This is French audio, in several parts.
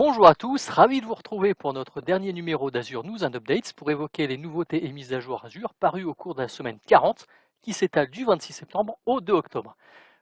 Bonjour à tous, ravi de vous retrouver pour notre dernier numéro d'Azure News and Updates pour évoquer les nouveautés et mises à jour Azure parues au cours de la semaine 40 qui s'étale du 26 septembre au 2 octobre.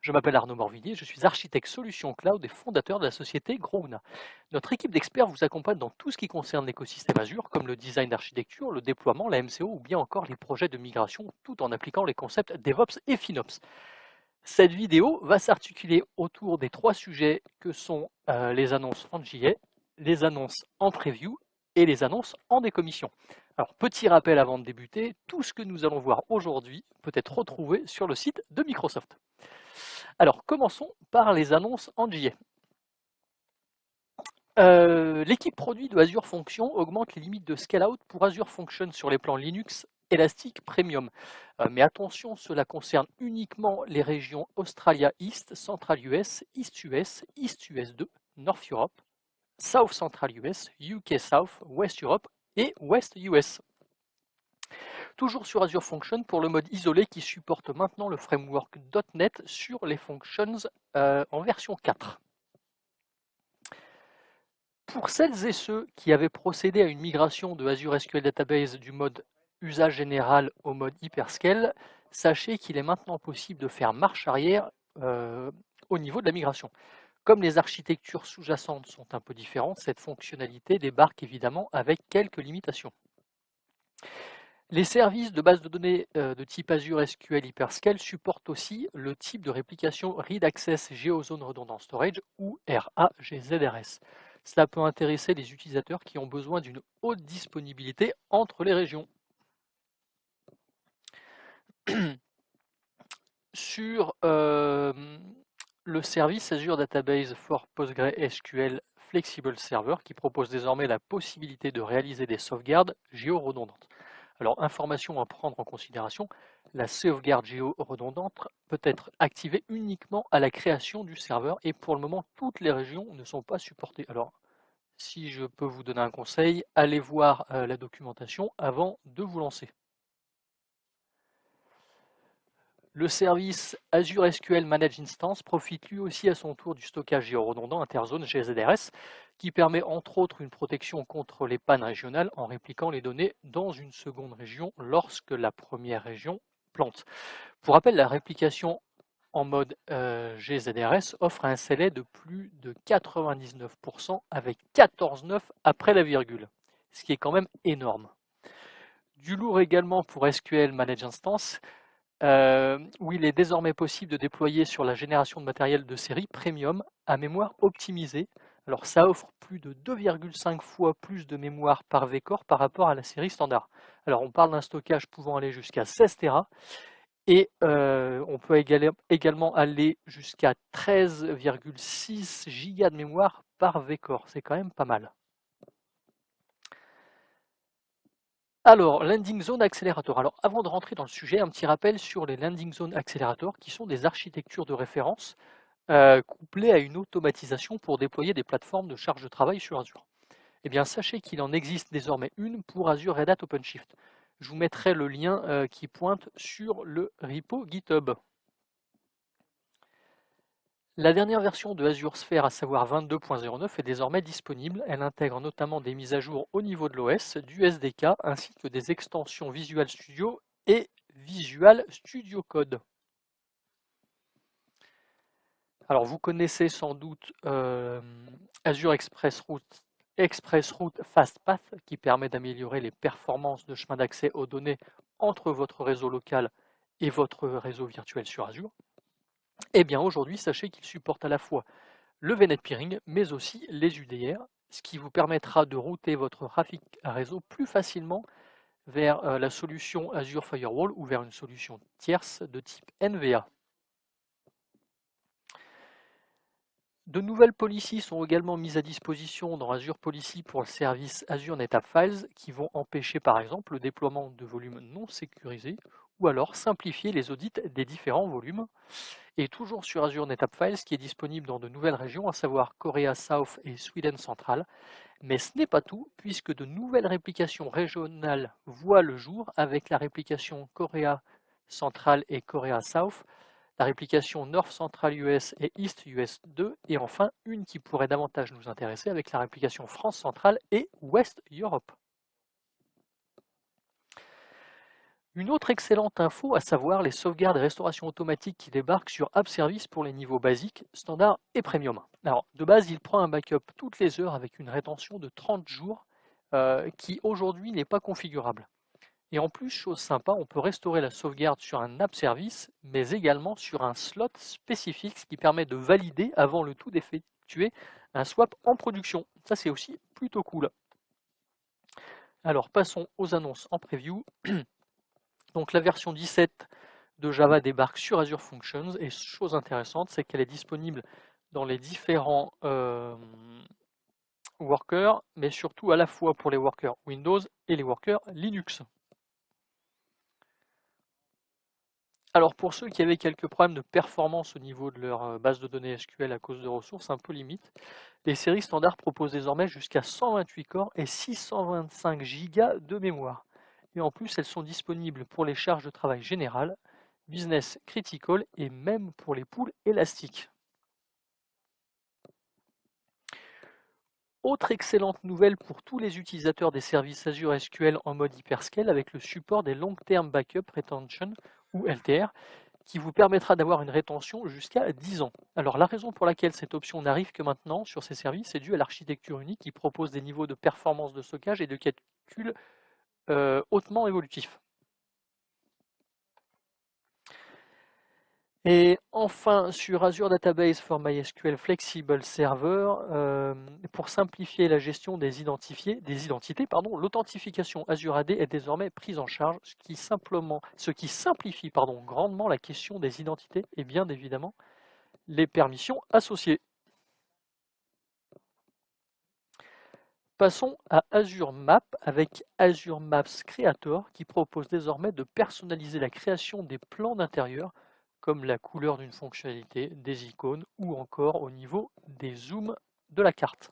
Je m'appelle Arnaud Morvillier, je suis architecte solution cloud et fondateur de la société Grouna. Notre équipe d'experts vous accompagne dans tout ce qui concerne l'écosystème Azure, comme le design d'architecture, le déploiement, la MCO ou bien encore les projets de migration, tout en appliquant les concepts DevOps et FinOps. Cette vidéo va s'articuler autour des trois sujets que sont les annonces en JA, les annonces en preview et les annonces en décommission. Alors, petit rappel avant de débuter, tout ce que nous allons voir aujourd'hui peut être retrouvé sur le site de Microsoft. Alors, commençons par les annonces en JA. L'équipe produit de Azure Functions augmente les limites de scale-out pour Azure Functions sur les plans Linux, Elastic, Premium. Mais attention, cela concerne uniquement les régions Australia East, Central US, East US, East US 2, North Europe, South Central US, UK South, West Europe et West US. Toujours sur Azure Functions pour le mode isolé qui supporte maintenant le framework .NET sur les functions en version 4. Pour celles et ceux qui avaient procédé à une migration de Azure SQL Database du mode usage général au mode hyperscale, sachez qu'il est maintenant possible de faire marche arrière au niveau de la migration. Comme les architectures sous-jacentes sont un peu différentes, cette fonctionnalité débarque évidemment avec quelques limitations. Les services de base de données de type Azure SQL Hyperscale supportent aussi le type de réplication Read Access Geozone Redundant Storage ou RAGZRS. Cela peut intéresser les utilisateurs qui ont besoin d'une haute disponibilité entre les régions. Sur le service Azure Database for PostgreSQL Flexible Server qui propose désormais la possibilité de réaliser des sauvegardes géoredondantes. Alors, information à prendre en considération, la sauvegarde géoredondante peut être activée uniquement à la création du serveur et pour le moment, toutes les régions ne sont pas supportées. Alors, si je peux vous donner un conseil, allez voir la documentation avant de vous lancer. Le service Azure SQL Managed Instance profite lui aussi à son tour du stockage géoredondant interzone GZRS qui permet entre autres une protection contre les pannes régionales en répliquant les données dans une seconde région lorsque la première région plante. Pour rappel, la réplication en mode GZRS offre un SLA de plus de 99% avec 14,9 après la virgule, ce qui est quand même énorme. Du lourd également pour SQL Managed Instance, où il est désormais possible de déployer sur la génération de matériel de série premium à mémoire optimisée. Alors ça offre plus de 2,5 fois plus de mémoire par vCore par rapport à la série standard. Alors on parle d'un stockage pouvant aller jusqu'à 16 Tera et on peut également aller jusqu'à 13,6 Go de mémoire par vCore. C'est quand même pas mal. Alors, Landing Zone Accelerator. Alors, avant de rentrer dans le sujet, un petit rappel sur les Landing Zone Accelerator, qui sont des architectures de référence couplées à une automatisation pour déployer des plateformes de charge de travail sur Azure. Eh bien, sachez qu'il en existe désormais une pour Azure Red Hat OpenShift. Je vous mettrai le lien qui pointe sur le repo GitHub. La dernière version de Azure Sphere, à savoir 22.09, est désormais disponible. Elle intègre notamment des mises à jour au niveau de l'OS, du SDK, ainsi que des extensions Visual Studio et Visual Studio Code. Alors vous connaissez sans doute Azure Express Route FastPath qui permet d'améliorer les performances de chemin d'accès aux données entre votre réseau local et votre réseau virtuel sur Azure. Eh bien aujourd'hui, sachez qu'il supporte à la fois le VNet Peering, mais aussi les UDR, ce qui vous permettra de router votre trafic réseau plus facilement vers la solution Azure Firewall ou vers une solution tierce de type NVA. De nouvelles policies sont également mises à disposition dans Azure Policy pour le service Azure NetApp Files qui vont empêcher par exemple le déploiement de volumes non sécurisés ou alors simplifier les audits des différents volumes. Et toujours sur Azure NetApp Files qui est disponible dans de nouvelles régions, à savoir Korea South et Sweden Central. Mais ce n'est pas tout, puisque de nouvelles réplications régionales voient le jour avec la réplication Korea Central et Korea South la réplication North Central US et East US 2, et enfin une qui pourrait davantage nous intéresser avec la réplication France centrale et West Europe. Une autre excellente info, à savoir les sauvegardes et restaurations automatiques qui débarquent sur App Service pour les niveaux basiques, standard et premium. Alors, de base, il prend un backup toutes les heures avec une rétention de 30 jours qui aujourd'hui n'est pas configurable. Et en plus, chose sympa, on peut restaurer la sauvegarde sur un App Service, mais également sur un slot spécifique, ce qui permet de valider avant le tout d'effectuer un swap en production. Ça, c'est aussi plutôt cool. Alors, passons aux annonces en preview. Donc la version 17 de Java débarque sur Azure Functions et chose intéressante, c'est qu'elle est disponible dans les différents workers, mais surtout à la fois pour les workers Windows et les workers Linux. Alors pour ceux qui avaient quelques problèmes de performance au niveau de leur base de données SQL à cause de ressources un peu limites, les séries standards proposent désormais jusqu'à 128 corps et 625 Go de mémoire. Et en plus, elles sont disponibles pour les charges de travail générales, business critical et même pour les pools élastiques. Autre excellente nouvelle pour tous les utilisateurs des services Azure SQL en mode hyperscale avec le support des Long Term Backup Retention ou LTR qui vous permettra d'avoir une rétention jusqu'à 10 ans. Alors la raison pour laquelle cette option n'arrive que maintenant sur ces services est due à l'architecture unique qui propose des niveaux de performance de stockage et de calcul hautement évolutifs. Et enfin, sur Azure Database for MySQL Flexible Server, pour simplifier la gestion des identités, l'authentification Azure AD est désormais prise en charge, ce qui simplifie grandement la question des identités et bien évidemment les permissions associées. Passons à Azure Map avec Azure Maps Creator qui propose désormais de personnaliser la création des plans d'intérieur comme la couleur d'une fonctionnalité, des icônes ou encore au niveau des zooms de la carte.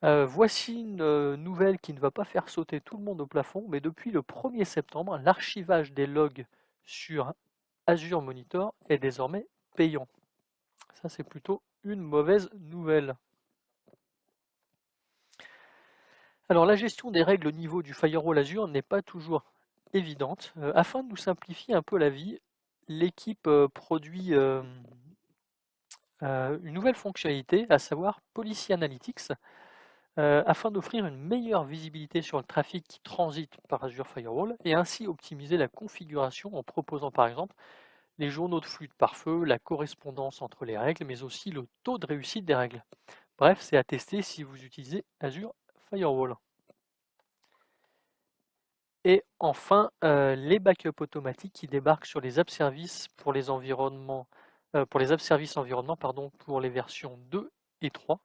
Voici une nouvelle qui ne va pas faire sauter tout le monde au plafond, mais depuis le 1er septembre, l'archivage des logs sur Azure Monitor est désormais payant. Ça, c'est plutôt une mauvaise nouvelle. Alors la gestion des règles au niveau du firewall Azure n'est pas toujours évidente. Afin de nous simplifier un peu la vie, l'équipe produit une nouvelle fonctionnalité, à savoir Policy Analytics, afin d'offrir une meilleure visibilité sur le trafic qui transite par Azure Firewall et ainsi optimiser la configuration en proposant par exemple les journaux de flux de pare-feu, la correspondance entre les règles, mais aussi le taux de réussite des règles. Bref, c'est à tester si vous utilisez Azure Firewall. Et enfin, les backups automatiques qui débarquent sur les app services pour les environnements, pour les app services environnement, pour les versions 2 et 3.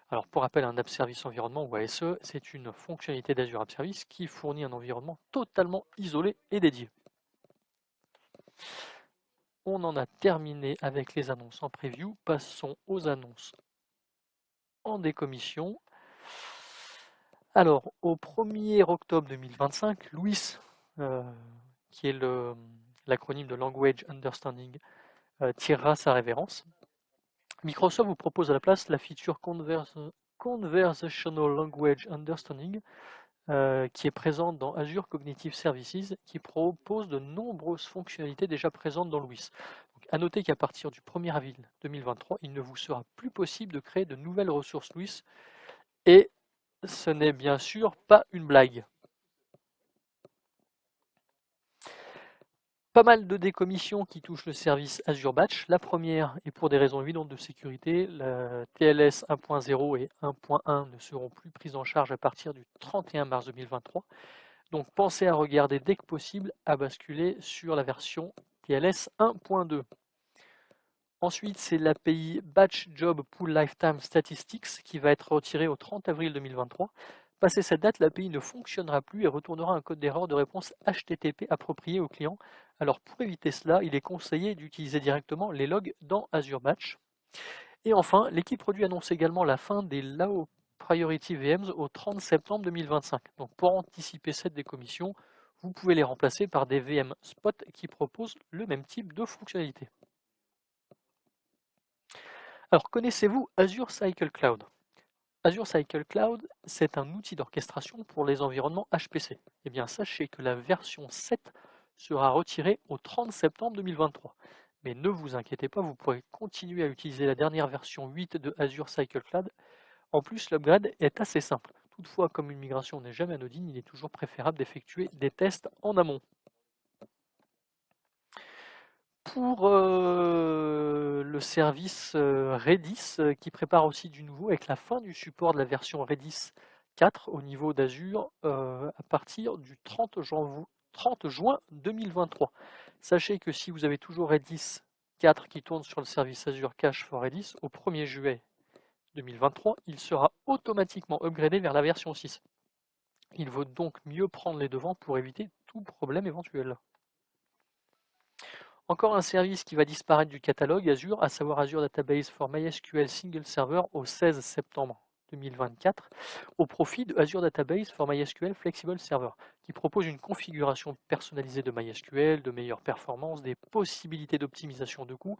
Alors pour rappel, un app service environnement ou ASE, c'est une fonctionnalité d'Azure App Service qui fournit un environnement totalement isolé et dédié. On en a terminé avec les annonces en preview. Passons aux annonces en décommission. Alors, au 1er octobre 2025, LUIS, qui est l'acronyme de Language Understanding, tirera sa révérence. Microsoft vous propose à la place la feature Conversational Language Understanding, qui est présente dans Azure Cognitive Services, qui propose de nombreuses fonctionnalités déjà présentes dans LUIS. A noter qu'à partir du 1er avril 2023, il ne vous sera plus possible de créer de nouvelles ressources LUIS et ce n'est bien sûr pas une blague. Pas mal de décommissions qui touchent le service Azure Batch. La première est pour des raisons évidentes de sécurité. La TLS 1.0 et 1.1 ne seront plus prises en charge à partir du 31 mars 2023. Donc pensez à regarder dès que possible à basculer sur la version TLS 1.2. Ensuite, c'est l'API Batch Job Pool Lifetime Statistics qui va être retirée au 30 avril 2023. Passé cette date, l'API ne fonctionnera plus et retournera un code d'erreur de réponse HTTP approprié au client. Alors pour éviter cela, il est conseillé d'utiliser directement les logs dans Azure Batch. Et enfin, l'équipe produit annonce également la fin des Low Priority VMs au 30 septembre 2025. Donc pour anticiper cette décommission, vous pouvez les remplacer par des VM Spot qui proposent le même type de fonctionnalité. Alors, connaissez-vous Azure Cycle Cloud? Azure Cycle Cloud, c'est un outil d'orchestration pour les environnements HPC. Eh bien, sachez que la version 7 sera retirée au 30 septembre 2023. Mais ne vous inquiétez pas, vous pourrez continuer à utiliser la dernière version 8 de Azure Cycle Cloud. En plus, l'upgrade est assez simple. Toutefois, comme une migration n'est jamais anodine, il est toujours préférable d'effectuer des tests en amont. Pour le service Redis qui prépare aussi du nouveau avec la fin du support de la version Redis 4 au niveau d'Azure à partir du 30 juin 2023. Sachez que si vous avez toujours Redis 4 qui tourne sur le service Azure Cache for Redis, au 1er juillet 2023, il sera automatiquement upgradé vers la version 6. Il vaut donc mieux prendre les devants pour éviter tout problème éventuel. Encore un service qui va disparaître du catalogue Azure, à savoir Azure Database for MySQL Single Server au 16 septembre 2024, au profit de Azure Database for MySQL Flexible Server, qui propose une configuration personnalisée de MySQL, de meilleure performance, des possibilités d'optimisation de coûts,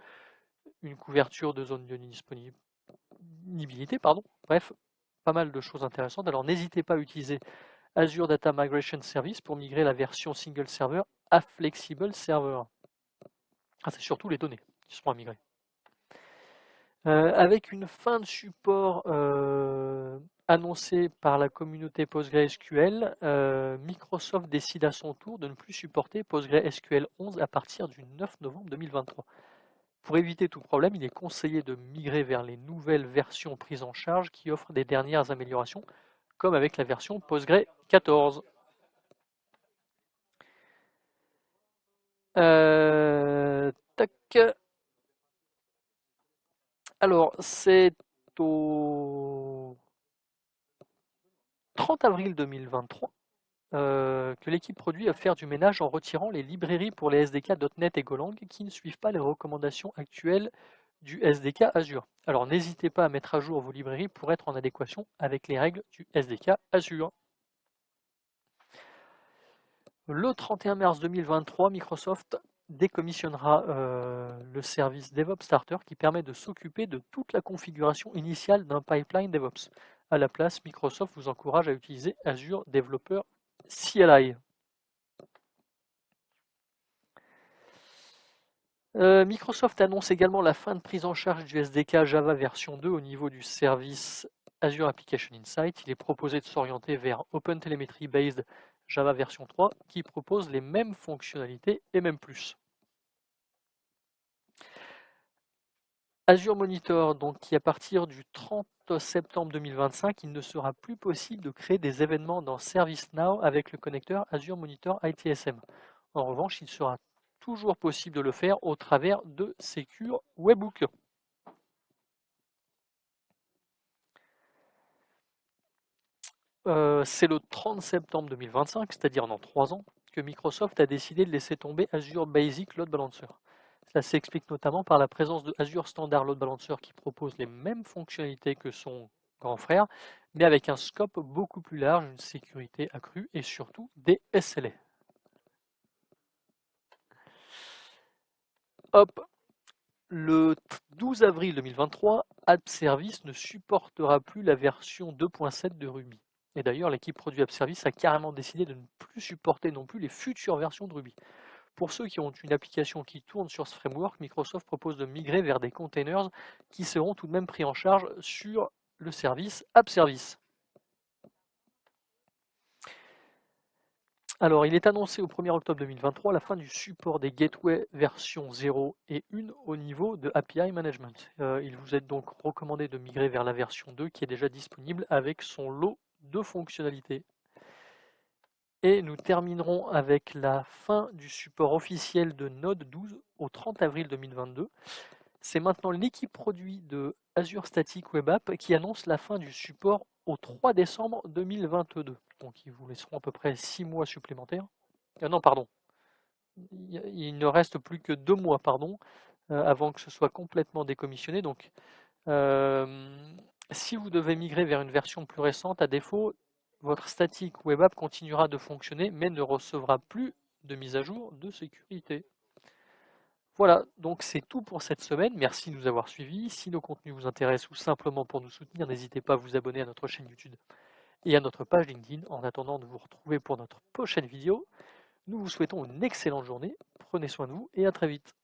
une couverture de zone de disponibilité, bref, pas mal de choses intéressantes. Alors n'hésitez pas à utiliser Azure Data Migration Service pour migrer la version Single Server à Flexible Server. C'est surtout les données qui seront à migrer. Avec une fin de support annoncée par la communauté PostgreSQL, Microsoft décide à son tour de ne plus supporter PostgreSQL 11 à partir du 9 novembre 2023. Pour éviter tout problème, il est conseillé de migrer vers les nouvelles versions prises en charge qui offrent des dernières améliorations, comme avec la version Postgre 14. Tac. Alors, c'est au 30 avril 2023 que l'équipe produit a fait du ménage en retirant les librairies pour les SDK .NET et Golang qui ne suivent pas les recommandations actuelles du SDK Azure. Alors n'hésitez pas à mettre à jour vos librairies pour être en adéquation avec les règles du SDK Azure. Le 31 mars 2023, Microsoft décommissionnera le service DevOps Starter qui permet de s'occuper de toute la configuration initiale d'un pipeline DevOps. À la place, Microsoft vous encourage à utiliser Azure Developer CLI. Microsoft annonce également la fin de prise en charge du SDK Java version 2 au niveau du service Azure Application Insight. Il est proposé de s'orienter vers OpenTelemetry Based Java version 3 qui propose les mêmes fonctionnalités et même plus. Azure Monitor, donc qui à partir du 30 septembre 2025, il ne sera plus possible de créer des événements dans ServiceNow avec le connecteur Azure Monitor ITSM. En revanche, il sera toujours possible de le faire au travers de Secure Webhook. C'est le 30 septembre 2025, c'est-à-dire dans 3 ans, que Microsoft a décidé de laisser tomber Azure Basic Load Balancer. Ça s'explique notamment par la présence de Azure Standard Load Balancer qui propose les mêmes fonctionnalités que son grand frère, mais avec un scope beaucoup plus large, une sécurité accrue et surtout des SLA. Hop, le 12 avril 2023, AppService ne supportera plus la version 2.7 de Ruby. Et d'ailleurs, l'équipe produit AppService a carrément décidé de ne plus supporter non plus les futures versions de Ruby. Pour ceux qui ont une application qui tourne sur ce framework, Microsoft propose de migrer vers des containers qui seront tout de même pris en charge sur le service AppService. Alors, il est annoncé au 1er octobre 2023 la fin du support des gateways version 0 et 1 au niveau de API Management. Il vous est donc recommandé de migrer vers la version 2 qui est déjà disponible avec son lot de fonctionnalités. Et nous terminerons avec la fin du support officiel de Node 12 au 30 avril 2022. C'est maintenant l'équipe produit de Azure Static Web App qui annonce la fin du support au 3 décembre 2022. Donc ils vous laisseront à peu près 6 mois supplémentaires. Non, pardon. Il ne reste plus que 2 mois, avant que ce soit complètement décommissionné. Donc si vous devez migrer vers une version plus récente, à défaut, votre statique web app continuera de fonctionner mais ne recevra plus de mise à jour de sécurité. Voilà, donc c'est tout pour cette semaine. Merci de nous avoir suivis. Si nos contenus vous intéressent ou simplement pour nous soutenir, n'hésitez pas à vous abonner à notre chaîne YouTube et à notre page LinkedIn. En attendant de vous retrouver pour notre prochaine vidéo, nous vous souhaitons une excellente journée. Prenez soin de vous et à très vite.